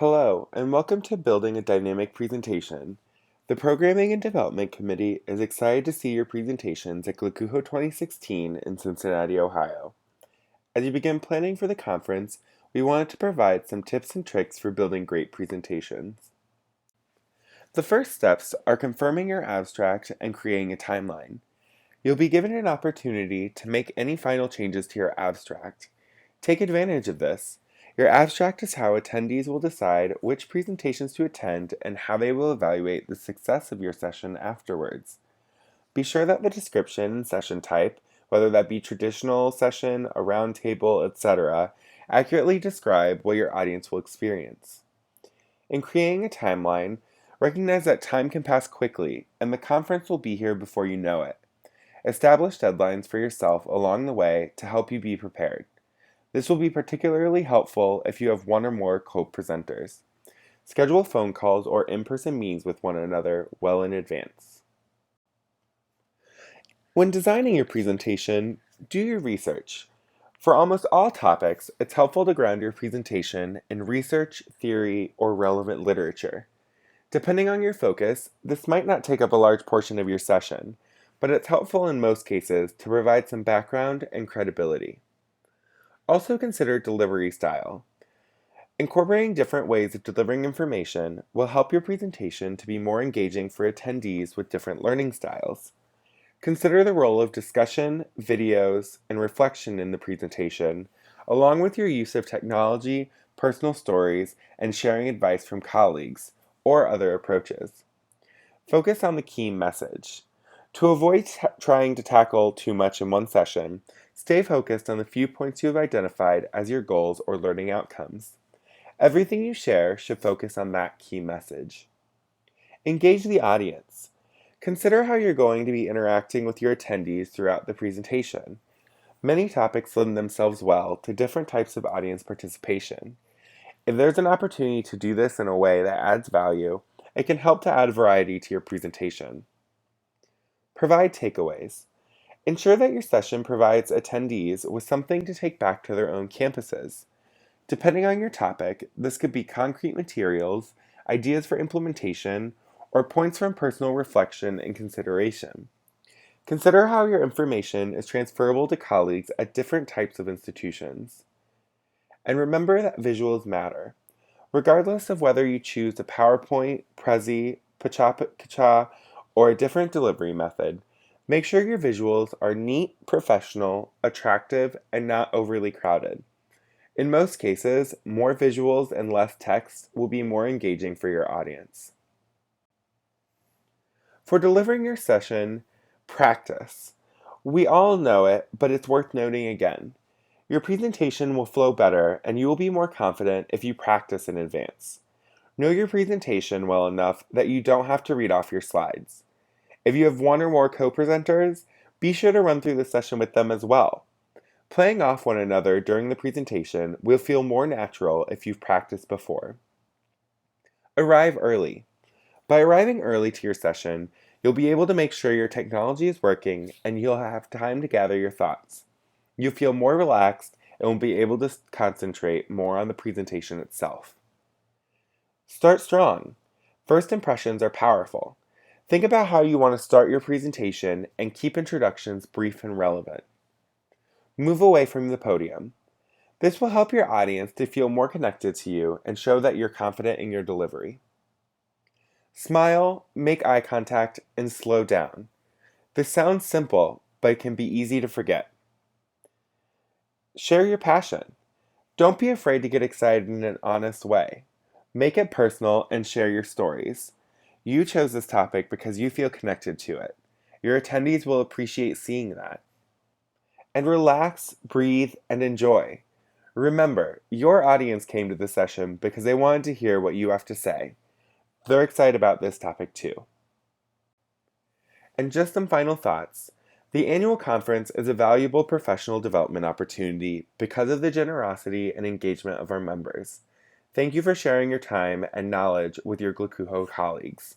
Hello, and welcome to Building a Dynamic Presentation. The Programming and Development Committee is excited to see your presentations at GLACUHO 2016 in Cincinnati, Ohio. As you begin planning for the conference, we wanted to provide some tips and tricks for building great presentations. The first steps are confirming your abstract and creating a timeline. You'll be given an opportunity to make any final changes to your abstract. Take advantage of this. Your abstract is how attendees will decide which presentations to attend and how they will evaluate the success of your session afterwards. Be sure that the description and session type, whether that be traditional session, a roundtable, etc., accurately describe what your audience will experience. In creating a timeline, recognize that time can pass quickly and the conference will be here before you know it. Establish deadlines for yourself along the way to help you be prepared. This will be particularly helpful if you have one or more co-presenters. Schedule phone calls or in-person meetings with one another well in advance. When designing your presentation, do your research. For almost all topics, it's helpful to ground your presentation in research, theory, or relevant literature. Depending on your focus, this might not take up a large portion of your session, but it's helpful in most cases to provide some background and credibility. Also consider delivery style. Incorporating different ways of delivering information will help your presentation to be more engaging for attendees with different learning styles. Consider the role of discussion, videos, and reflection in the presentation, along with your use of technology, personal stories, and sharing advice from colleagues, or other approaches. Focus on the key message. To avoid trying to tackle too much in one session, stay focused on the few points you have identified as your goals or learning outcomes. Everything you share should focus on that key message. Engage the audience. Consider how you're going to be interacting with your attendees throughout the presentation. Many topics lend themselves well to different types of audience participation. If there's an opportunity to do this in a way that adds value, it can help to add variety to your presentation. Provide takeaways. Ensure that your session provides attendees with something to take back to their own campuses. Depending on your topic, this could be concrete materials, ideas for implementation, or points from personal reflection and consideration. Consider how your information is transferable to colleagues at different types of institutions. And remember that visuals matter. Regardless of whether you choose a PowerPoint, Prezi, Pacha, or a different delivery method, make sure your visuals are neat, professional, attractive, and not overly crowded. In most cases, more visuals and less text will be more engaging for your audience. For delivering your session, practice. We all know it, but it's worth noting again. Your presentation will flow better and you will be more confident if you practice in advance. Know your presentation well enough that you don't have to read off your slides. If you have one or more co-presenters, be sure to run through the session with them as well. Playing off one another during the presentation will feel more natural if you've practiced before. Arrive early. By arriving early to your session, you'll be able to make sure your technology is working and you'll have time to gather your thoughts. You'll feel more relaxed and will be able to concentrate more on the presentation itself. Start strong. First impressions are powerful. Think about how you want to start your presentation and keep introductions brief and relevant. Move away from the podium. This will help your audience to feel more connected to you and show that you're confident in your delivery. Smile, make eye contact, and slow down. This sounds simple, but it can be easy to forget. Share your passion. Don't be afraid to get excited in an honest way. Make it personal and share your stories. You chose this topic because you feel connected to it. Your attendees will appreciate seeing that. And relax, breathe, and enjoy. Remember, your audience came to the session because they wanted to hear what you have to say. They're excited about this topic too. And just some final thoughts. The annual conference is a valuable professional development opportunity because of the generosity and engagement of our members. Thank you for sharing your time and knowledge with your GLACUHO colleagues.